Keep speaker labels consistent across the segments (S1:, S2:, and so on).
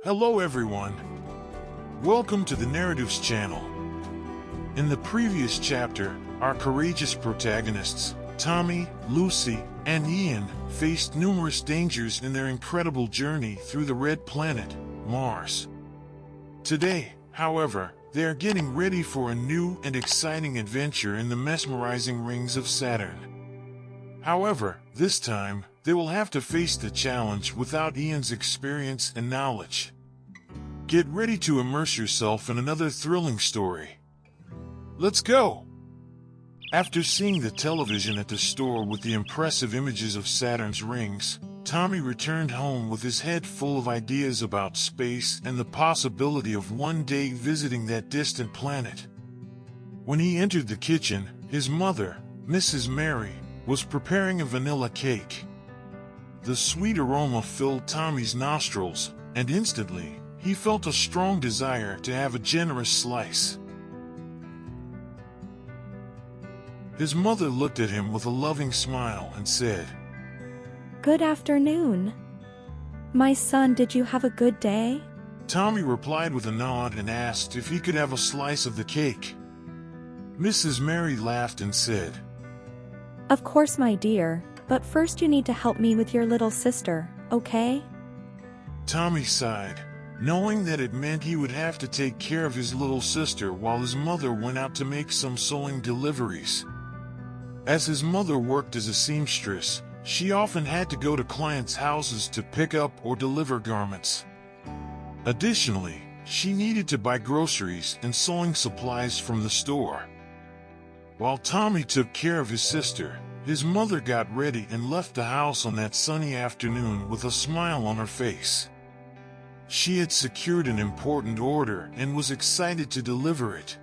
S1: Hello everyone. Welcome to the Narratives channel. In the previous chapter, our courageous protagonists, Tommy, Lucy, and Ian, faced numerous dangers in their incredible journey through the red planet, Mars. Today, however, they are getting ready for a new and exciting adventure in the mesmerizing rings of Saturn. However, this time, they will have to face the challenge without Ian's experience and knowledge. Get ready to immerse yourself in another thrilling story. Let's go! After seeing the television at the store with the impressive images of Saturn's rings, Tommy returned home with his head full of ideas about space and the possibility of one day visiting that distant planet. When he entered the kitchen, his mother, Mrs. Mary, was preparing a vanilla cake. The sweet aroma filled Tommy's nostrils, and instantly, he felt a strong desire to have a generous slice. His mother looked at him with a loving smile and said,
S2: "Good afternoon. My son, did you have a good day?"
S1: Tommy replied with a nod and asked if he could have a slice of the cake. Mrs. Mary laughed and said,
S2: "Of course, my dear, but first you need to help me with your little sister, okay?"
S1: Tommy sighed, knowing that it meant he would have to take care of his little sister while his mother went out to make some sewing deliveries. As his mother worked as a seamstress, she often had to go to clients' houses to pick up or deliver garments. Additionally, she needed to buy groceries and sewing supplies from the store. While Tommy took care of his sister, his mother got ready and left the house on that sunny afternoon with a smile on her face. She had secured an important order and was excited to deliver it.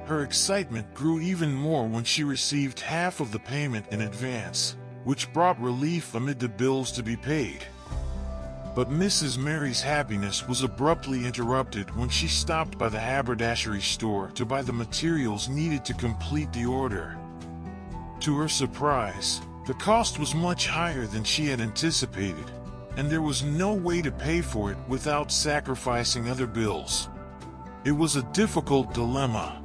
S1: Her excitement grew even more when she received half of the payment in advance, which brought relief amid the bills to be paid. But Mrs. Mary's happiness was abruptly interrupted when she stopped by the haberdashery store to buy the materials needed to complete the order. To her surprise, the cost was much higher than she had anticipated, and there was no way to pay for it without sacrificing other bills. It was a difficult dilemma.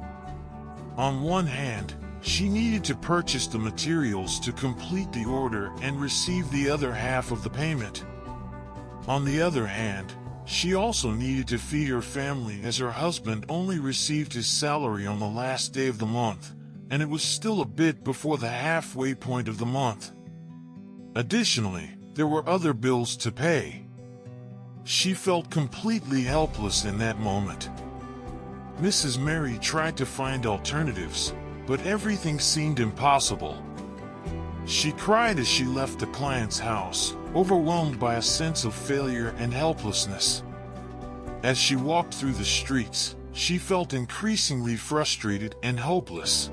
S1: On one hand, she needed to purchase the materials to complete the order and receive the other half of the payment. On the other hand, she also needed to feed her family as her husband only received his salary on the last day of the month, and it was still a bit before the halfway point of the month. Additionally, there were other bills to pay. She felt completely helpless in that moment. Mrs. Mary tried to find alternatives, but everything seemed impossible. She cried as she left the client's house, overwhelmed by a sense of failure and helplessness. As she walked through the streets, she felt increasingly frustrated and hopeless.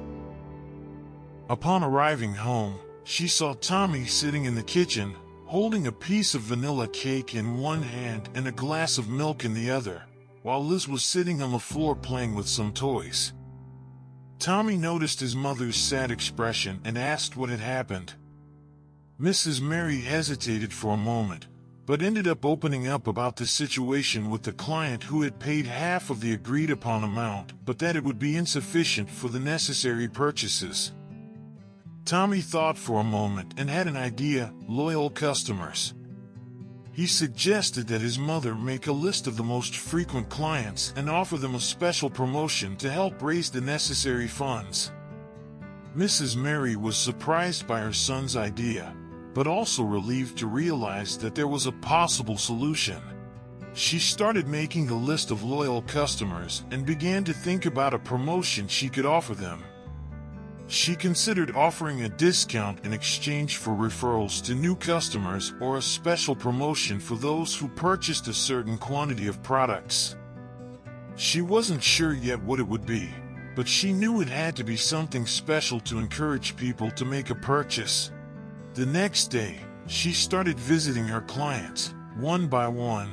S1: Upon arriving home, she saw Tommy sitting in the kitchen, holding a piece of vanilla cake in one hand and a glass of milk in the other, while Liz was sitting on the floor playing with some toys. Tommy noticed his mother's sad expression and asked what had happened. Mrs. Mary hesitated for a moment, but ended up opening up about the situation with the client who had paid half of the agreed-upon amount, but that it would be insufficient for the necessary purchases. Tommy thought for a moment and had an idea: loyal customers. He suggested that his mother make a list of the most frequent clients and offer them a special promotion to help raise the necessary funds. Mrs. Mary was surprised by her son's idea, but also relieved to realize that there was a possible solution. She started making a list of loyal customers and began to think about a promotion she could offer them. She considered offering a discount in exchange for referrals to new customers or a special promotion for those who purchased a certain quantity of products. She wasn't sure yet what it would be, but she knew it had to be something special to encourage people to make a purchase. The next day, she started visiting her clients, one by one.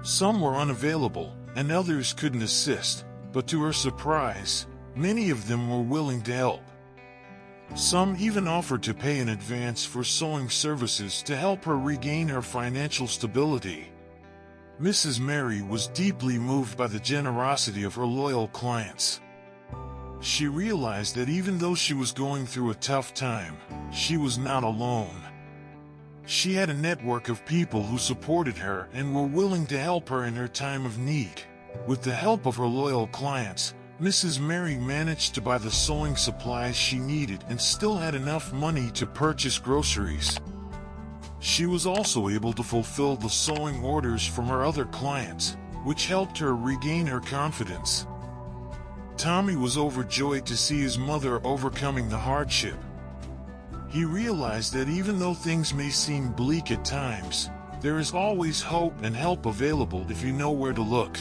S1: Some were unavailable, and others couldn't assist, but to her surprise, many of them were willing to help. Some even offered to pay in advance for sewing services to help her regain her financial stability. Mrs. Mary was deeply moved by the generosity of her loyal clients. She realized that even though she was going through a tough time, she was not alone. She had a network of people who supported her and were willing to help her in her time of need. With the help of her loyal clients, Mrs. Mary managed to buy the sewing supplies she needed and still had enough money to purchase groceries. She was also able to fulfill the sewing orders from her other clients, which helped her regain her confidence. Tommy was overjoyed to see his mother overcoming the hardship. He realized that even though things may seem bleak at times, there is always hope and help available if you know where to look.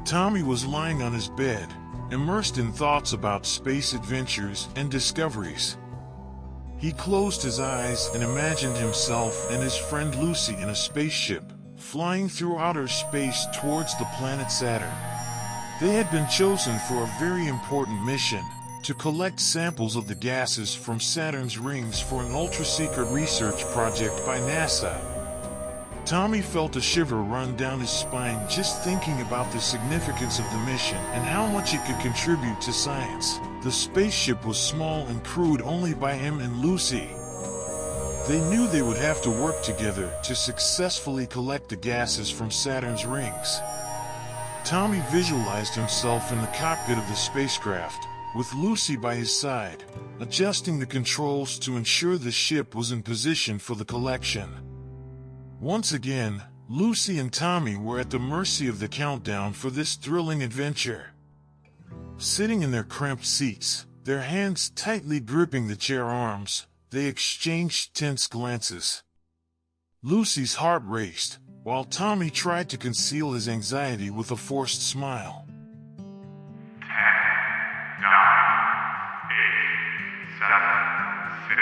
S1: Tommy was lying on his bed, immersed in thoughts about space adventures and discoveries. He closed his eyes and imagined himself and his friend Lucy in a spaceship, flying through outer space towards the planet Saturn. They had been chosen for a very important mission, to collect samples of the gases from Saturn's rings for an ultra-secret research project by NASA. Tommy felt a shiver run down his spine just thinking about the significance of the mission and how much it could contribute to science. The spaceship was small and crewed only by him and Lucy. They knew they would have to work together to successfully collect the gases from Saturn's rings. Tommy visualized himself in the cockpit of the spacecraft, with Lucy by his side, adjusting the controls to ensure the ship was in position for the collection. Once again, Lucy and Tommy were at the mercy of the countdown for this thrilling adventure. Sitting in their cramped seats, their hands tightly gripping the chair arms, they exchanged tense glances. Lucy's heart raced, while Tommy tried to conceal his anxiety with a forced smile.
S3: 10, 9, 8, 7, 6,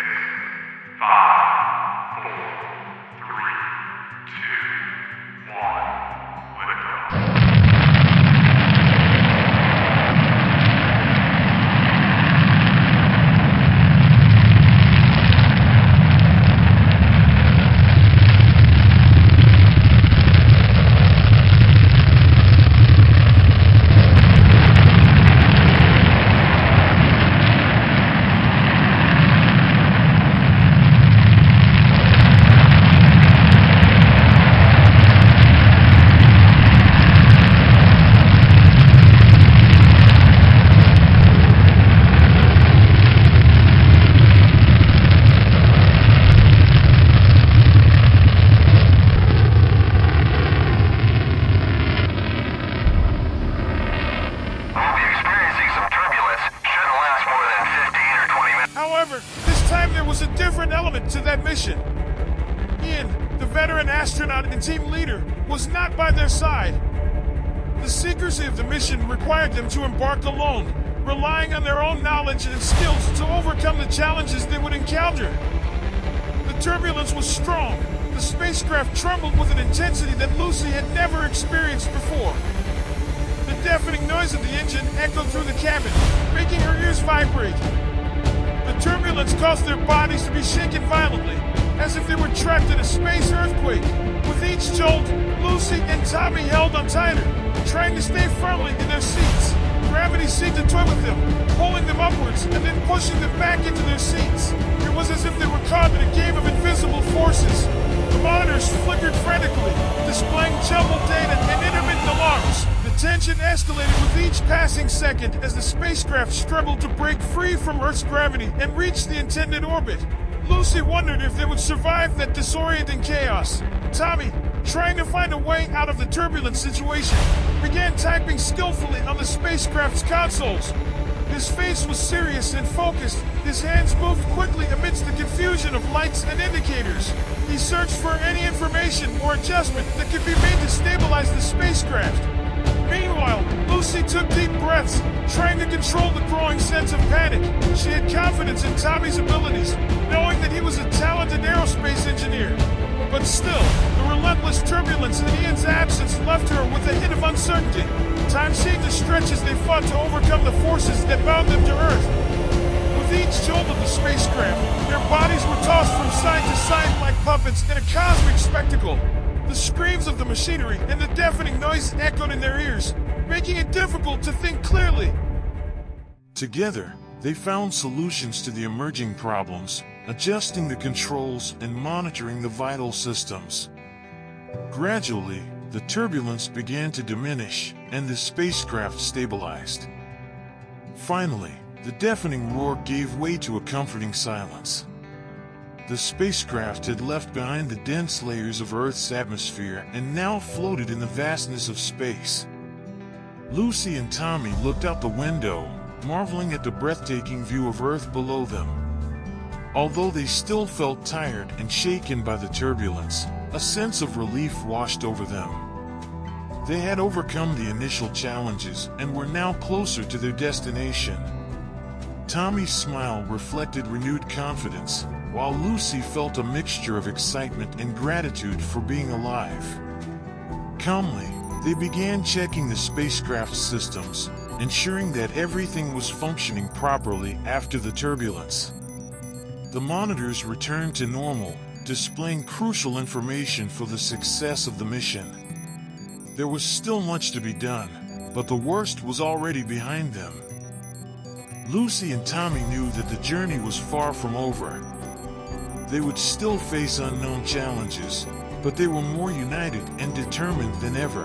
S3: 5, 4, 3, 2, 1, lift off.
S1: However, this time there was a different element to that mission. Ian, the veteran astronaut and team leader, was not by their side. The secrecy of the mission required them to embark alone, relying on their own knowledge and skills to overcome the challenges they would encounter. The turbulence was strong. The spacecraft trembled with an intensity that Lucy had never experienced before. The deafening noise of the engine echoed through the cabin, making her ears vibrate. The turbulence caused their bodies to be shaken violently, as if they were trapped in a space earthquake. With each jolt, Lucy and Tommy held on tighter, trying to stay firmly in their seats. Gravity seemed to toy with them, pulling them upwards and then pushing them back into their seats. It was as if they were caught in a game of invisible forces. The monitors flickered frantically, displaying jumbled data and intermittent alarms. The tension escalated with each passing second as the spacecraft struggled to break free from Earth's gravity and reach the intended orbit. Lucy wondered if they would survive that disorienting chaos. Tommy, trying to find a way out of the turbulent situation, began typing skillfully on the spacecraft's consoles. His face was serious and focused. His hands moved quickly amidst the confusion of lights and indicators. He searched for any information or adjustment that could be made to stabilize the spacecraft. Meanwhile, Lucy took deep breaths, trying to control the growing sense of panic. She had confidence in Tommy's abilities, knowing that he was a talented aerospace engineer. But still, the relentless turbulence in Ian's absence left her with a hint of uncertainty. Time seemed to stretch as they fought to overcome the forces that bound them to Earth. With each jolt of the spacecraft, their bodies were tossed from side to side like puppets in a cosmic spectacle. The screams of the machinery and the deafening noise echoed in their ears, making it difficult to think clearly. Together, they found solutions to the emerging problems, adjusting the controls and monitoring the vital systems. Gradually, the turbulence began to diminish, and the spacecraft stabilized. Finally, the deafening roar gave way to a comforting silence. The spacecraft had left behind the dense layers of Earth's atmosphere and now floated in the vastness of space. Lucy and Tommy looked out the window, marveling at the breathtaking view of Earth below them. Although they still felt tired and shaken by the turbulence, a sense of relief washed over them. They had overcome the initial challenges and were now closer to their destination. Tommy's smile reflected renewed confidence, while Lucy felt a mixture of excitement and gratitude for being alive. Calmly, they began checking the spacecraft's systems, ensuring that everything was functioning properly after the turbulence. The monitors returned to normal, displaying crucial information for the success of the mission. There was still much to be done, but the worst was already behind them. Lucy and Tommy knew that the journey was far from over. They would still face unknown challenges, but they were more united and determined than ever.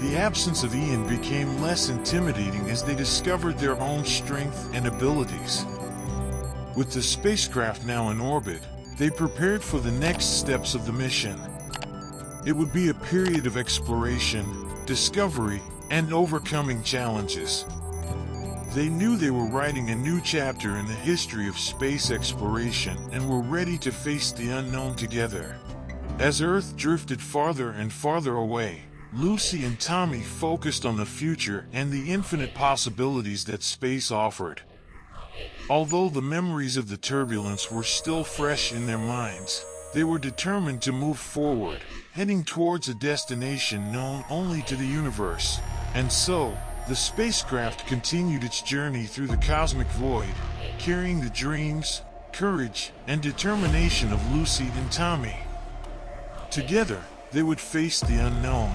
S1: The absence of Ian became less intimidating as they discovered their own strength and abilities. With the spacecraft now in orbit, they prepared for the next steps of the mission. It would be a period of exploration, discovery, and overcoming challenges. They knew they were writing a new chapter in the history of space exploration and were ready to face the unknown together. As Earth drifted farther and farther away, Lucy and Tommy focused on the future and the infinite possibilities that space offered. Although the memories of the turbulence were still fresh in their minds, they were determined to move forward, heading towards a destination known only to the universe. And so, the spacecraft continued its journey through the cosmic void, carrying the dreams, courage, and determination of Lucy and Tommy. Together, they would face the unknown,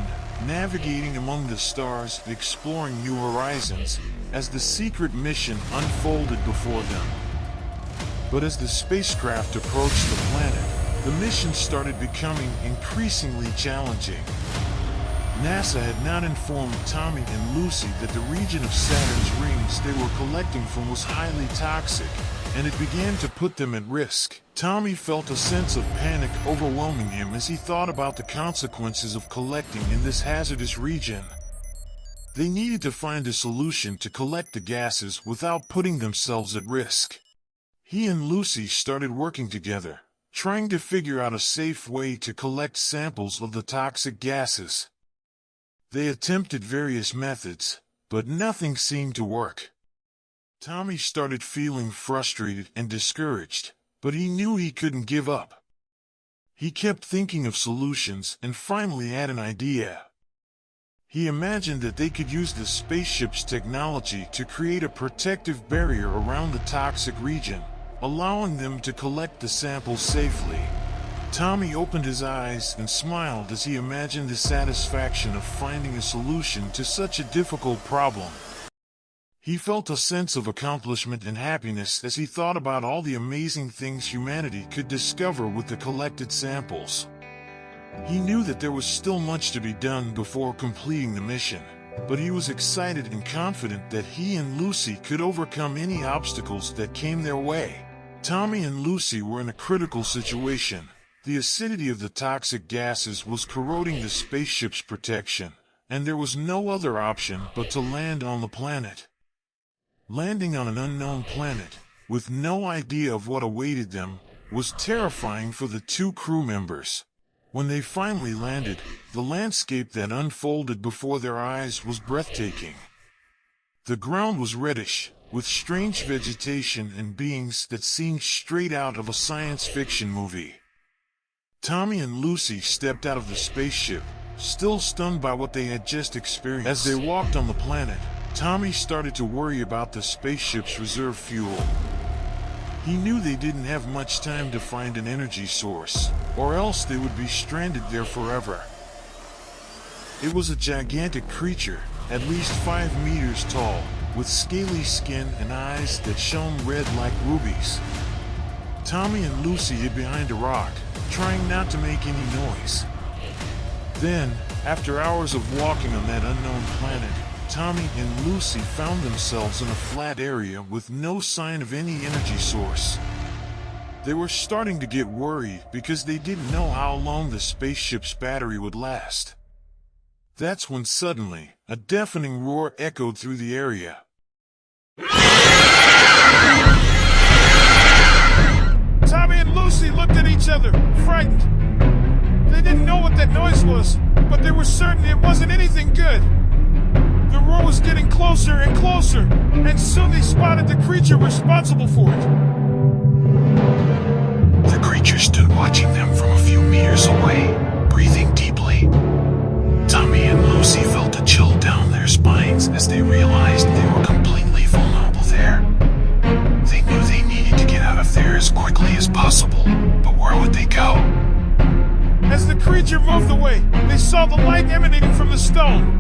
S1: navigating among the stars, exploring new horizons, as the secret mission unfolded before them. But as the spacecraft approached the planet, the mission started becoming increasingly challenging. NASA had not informed Tommy and Lucy that the region of Saturn's rings they were collecting from was highly toxic, and it began to put them at risk. Tommy felt a sense of panic overwhelming him as he thought about the consequences of collecting in this hazardous region. They needed to find a solution to collect the gases without putting themselves at risk. He and Lucy started working together, trying to figure out a safe way to collect samples of the toxic gases. They attempted various methods, but nothing seemed to work. Tommy started feeling frustrated and discouraged, but he knew he couldn't give up. He kept thinking of solutions and finally had an idea. He imagined that they could use the spaceship's technology to create a protective barrier around the toxic region, allowing them to collect the samples safely. Tommy opened his eyes and smiled as he imagined the satisfaction of finding a solution to such a difficult problem. He felt a sense of accomplishment and happiness as he thought about all the amazing things humanity could discover with the collected samples. He knew that there was still much to be done before completing the mission, but he was excited and confident that he and Lucy could overcome any obstacles that came their way. Tommy and Lucy were in a critical situation. The acidity of the toxic gases was corroding the spaceship's protection, and there was no other option but to land on the planet. Landing on an unknown planet, with no idea of what awaited them, was terrifying for the two crew members. When they finally landed, the landscape that unfolded before their eyes was breathtaking. The ground was reddish, with strange vegetation and beings that seemed straight out of a science fiction movie. Tommy and Lucy stepped out of the spaceship, still stunned by what they had just experienced. As they walked on the planet, Tommy started to worry about the spaceship's reserve fuel. He knew they didn't have much time to find an energy source, or else they would be stranded there forever. It was a gigantic creature, at least 5 meters tall, with scaly skin and eyes that shone red like rubies. Tommy and Lucy hid behind a rock, trying not to make any noise. Then, after hours of walking on that unknown planet, Tommy and Lucy found themselves in a flat area with no sign of any energy source. They were starting to get worried because they didn't know how long the spaceship's battery would last. That's when suddenly, a deafening roar echoed through the area.
S4: Tommy and Lucy looked at each other, frightened. They didn't know what that noise was, but they were certain it wasn't anything good. The roar was getting closer and closer, and soon they spotted the creature responsible for it.
S1: The creature stood watching them from a few meters away, breathing deeply. Tommy and Lucy felt a chill down their spines as they realized they were completely vulnerable there. They knew they needed to get out of there as quickly as possible, but where would they go?
S4: As the creature moved away, they saw the light emanating from the stone.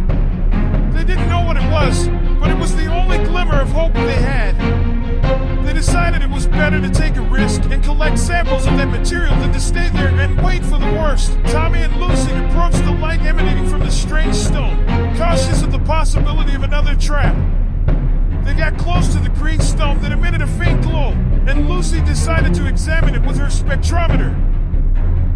S4: They didn't know what it was, but it was the only glimmer of hope they had. They decided it was better to take a risk and collect samples of that material than to stay there and wait for the worst. Tommy and Lucy approached the light emanating from the strange stone, cautious of the possibility of another trap. They got close to the green stone that emitted a faint glow, and Lucy decided to examine it with her spectrometer.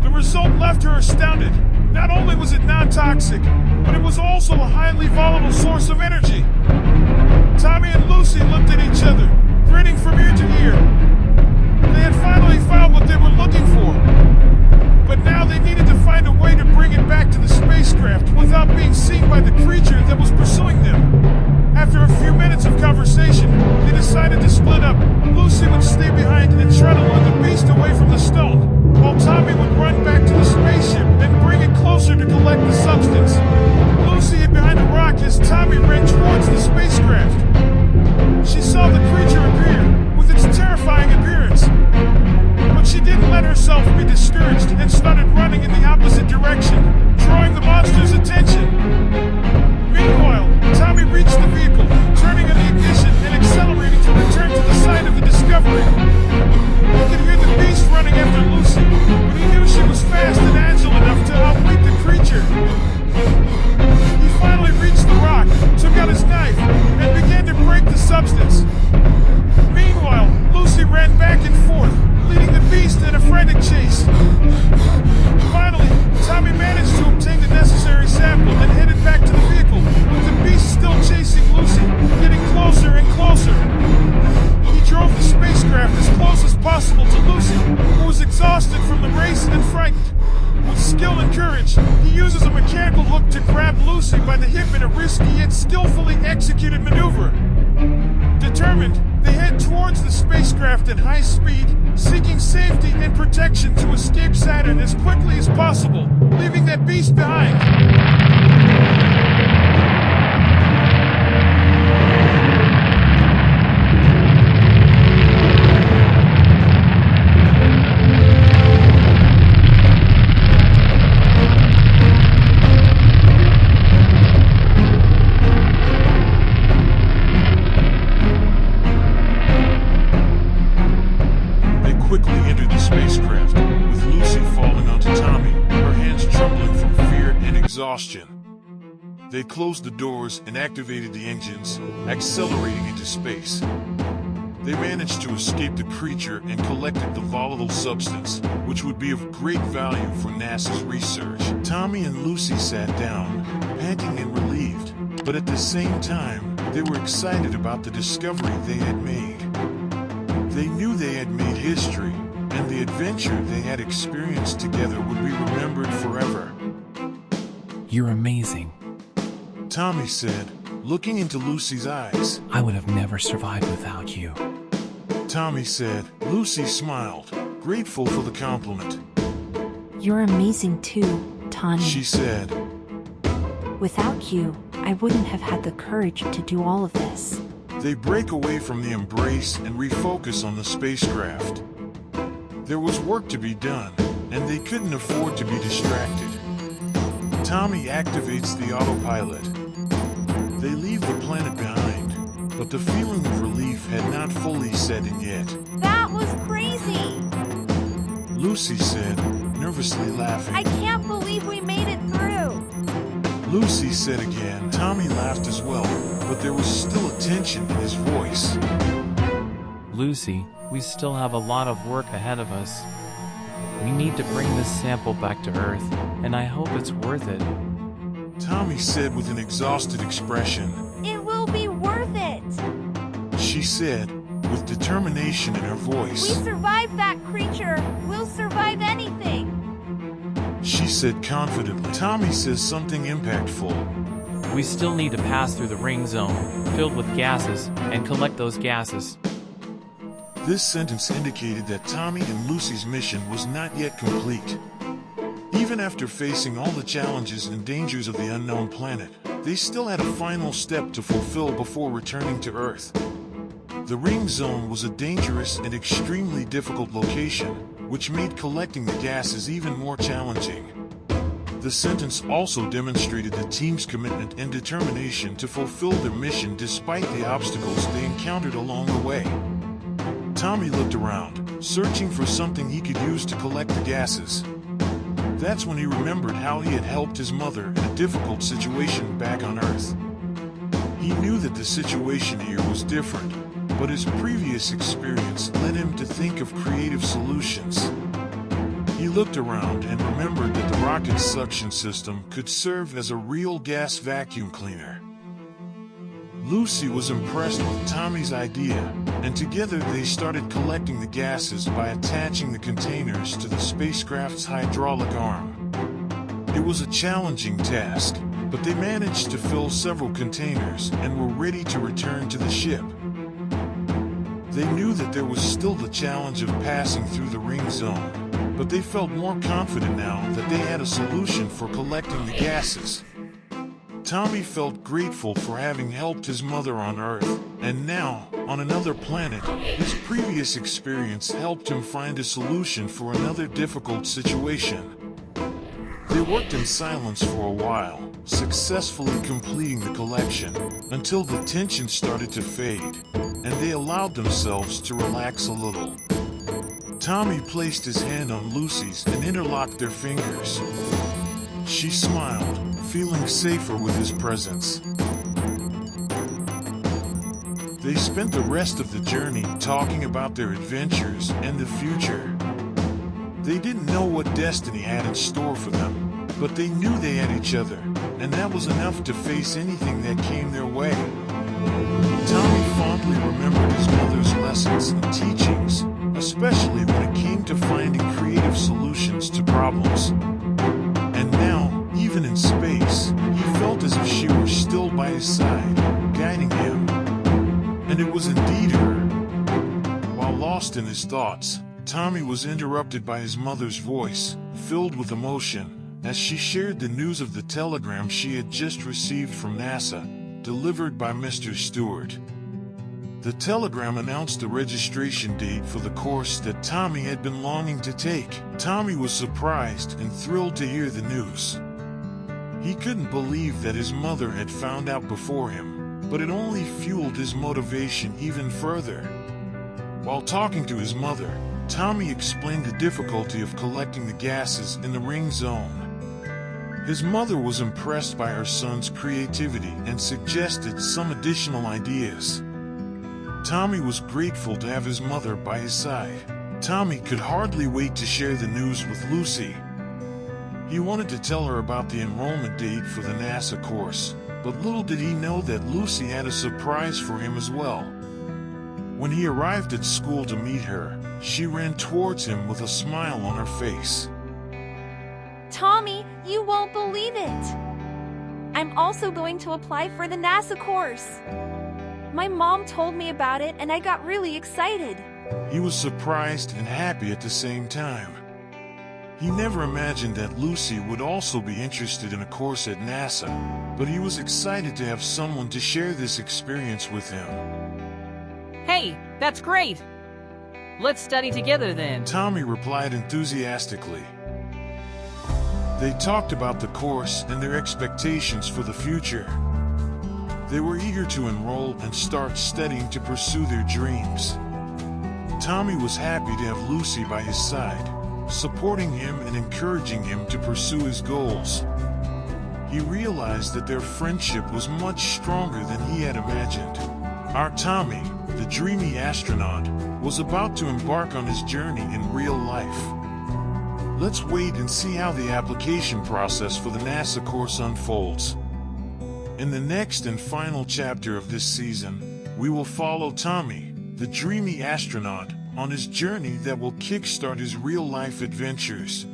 S4: The result left her astounded. Not only was it non-toxic, but it was also a highly volatile source of energy. Tommy and Lucy looked at each other, grinning from ear to ear. They had finally found what they were looking for. But now they needed to find a way to bring it back to the spacecraft without being seen by the creature that was pursuing them. After a few minutes of conversation, they decided to split up. Lucy would stay behind and try to lure the beast away from the stone, while Tommy would run back to the spaceship and bring it closer to collect the substance. Lucy hid behind a rock as Tommy ran towards the spacecraft. She saw the creature appear, with its terrifying appearance. But she didn't let herself be discouraged and started running in the opposite direction, drawing the monster's attention. Meanwhile, Tommy reached the vehicle, turning on the ignition and accelerating to return to the site of the discovery. He could hear the beast running after Lucy, but he knew she was fast and agile enough to outwit the creature. He finally reached the rock, took out his knife, and began to break the substance. Meanwhile, Lucy ran back and forth, leading the beast in a frantic chase. Finally, Tommy managed to obtain the necessary sample and headed back to the vehicle, with the beast still chasing Lucy, getting closer and closer. He drove the spacecraft as close as possible to Lucy, who was exhausted from the race and frightened. With skill and courage, he uses a mechanical hook to grab Lucy by the hip in a risky yet skillfully executed maneuver. Determined, they head towards the spacecraft at high speed, seeking safety and protection to escape Saturn as quickly as possible, leaving that beast behind. They closed the doors and activated the engines, accelerating into space. They managed to escape the creature and collected the volatile substance, which would be of great value for NASA's research. Tommy and Lucy sat down, panting and relieved, but at the same time, they were excited about the discovery they had made. They knew they had made history, and the adventure they had experienced together would be remembered forever.
S5: You're amazing.
S1: Tommy said, looking into Lucy's eyes.
S5: I would have never survived without you.
S1: Tommy said. Lucy smiled, grateful for the compliment.
S6: You're amazing too, Tommy.
S1: She said.
S6: Without you, I wouldn't have had the courage to do all of this.
S1: They break away from the embrace and refocus on the spacecraft. There was work to be done, and they couldn't afford to be distracted. Tommy activates the autopilot. They leave the planet behind, but the feeling of relief had not fully set in yet.
S7: That was crazy!
S1: Lucy said, nervously laughing.
S7: I can't believe we made it through!
S1: Lucy said again. Tommy laughed as well, but there was still a tension in his voice.
S5: Lucy, we still have a lot of work ahead of us. We need to bring this sample back to Earth, and I hope it's worth it.
S1: Tommy said with an exhausted expression.
S7: It will be worth it!
S1: She said, with determination in her
S7: We
S1: voice.
S7: survived that creature! We'll survive anything!
S1: She said confidently. Tommy says something impactful.
S5: We still need to pass through the ring zone, filled with gases, and collect those gases.
S1: This sentence indicated that Tommy and Lucy's mission was not yet complete. Even after facing all the challenges and dangers of the unknown planet, they still had a final step to fulfill before returning to Earth. The ring zone was a dangerous and extremely difficult location, which made collecting the gases even more challenging. The sentence also demonstrated the team's commitment and determination to fulfill their mission despite the obstacles they encountered along the way. Tommy looked around, searching for something he could use to collect the gases. That's when he remembered how he had helped his mother in a difficult situation back on Earth. He knew that the situation here was different, but his previous experience led him to think of creative solutions. He looked around and remembered that the rocket's suction system could serve as a real gas vacuum cleaner. Lucy was impressed with Tommy's idea, and together they started collecting the gases by attaching the containers to the spacecraft's hydraulic arm. It was a challenging task, but they managed to fill several containers and were ready to return to the ship. They knew that there was still the challenge of passing through the ring zone, but they felt more confident now that they had a solution for collecting the gases. Tommy felt grateful for having helped his mother on Earth, and now, on another planet, his previous experience helped him find a solution for another difficult situation. They worked in silence for a while, successfully completing the collection, until the tension started to fade, and they allowed themselves to relax a little. Tommy placed his hand on Lucy's and interlocked their fingers. She smiled, feeling safer with his presence. They spent the rest of the journey talking about their adventures and the future. They didn't know what destiny had in store for them, but they knew they had each other, and that was enough to face anything that came their way. Tommy fondly remembered his mother's lessons and teachings, especially when it came to finding creative solutions to problems. And now, even in space, he felt as if she were still by his side, guiding him. And it was indeed her. While lost in his thoughts, Tommy was interrupted by his mother's voice, filled with emotion, as she shared the news of the telegram she had just received from NASA, delivered by Mr. Stewart. The telegram announced the registration date for the course that Tommy had been longing to take. Tommy was surprised and thrilled to hear the news. He couldn't believe that his mother had found out before him, but it only fueled his motivation even further. While talking to his mother, Tommy explained the difficulty of collecting the gases in the ring zone. His mother was impressed by her son's creativity and suggested some additional ideas. Tommy was grateful to have his mother by his side. Tommy could hardly wait to share the news with Lucy. He wanted to tell her about the enrollment date for the NASA course, but little did he know that Lucy had a surprise for him as well. When he arrived at school to meet her, she ran towards him with a smile on her face.
S7: Tommy, you won't believe it! I'm also going to apply for the NASA course. My mom told me about it and I got really excited.
S1: He was surprised and happy at the same time. He never imagined that Lucy would also be interested in a course at NASA, but he was excited to have someone to share this experience with him.
S8: Hey, that's great! Let's study together then.
S1: Tommy replied enthusiastically. They talked about the course and their expectations for the future. They were eager to enroll and start studying to pursue their dreams. Tommy was happy to have Lucy by his side, supporting him and encouraging him to pursue his goals. He realized that their friendship was much stronger than he had imagined. Our Tommy, the dreamy astronaut, was about to embark on his journey in real life. Let's wait and see how the application process for the NASA course unfolds. In the next and final chapter of this season, we will follow Tommy, the dreamy astronaut, on his journey that will kickstart his real-life adventures.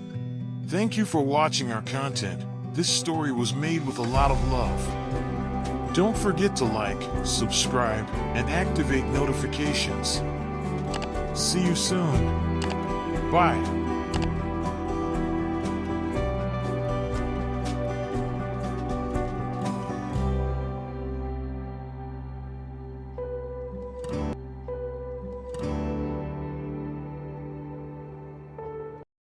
S1: Thank you for watching our content. This story was made with a lot of love. Don't forget to like, subscribe, and activate notifications. See you soon. Bye.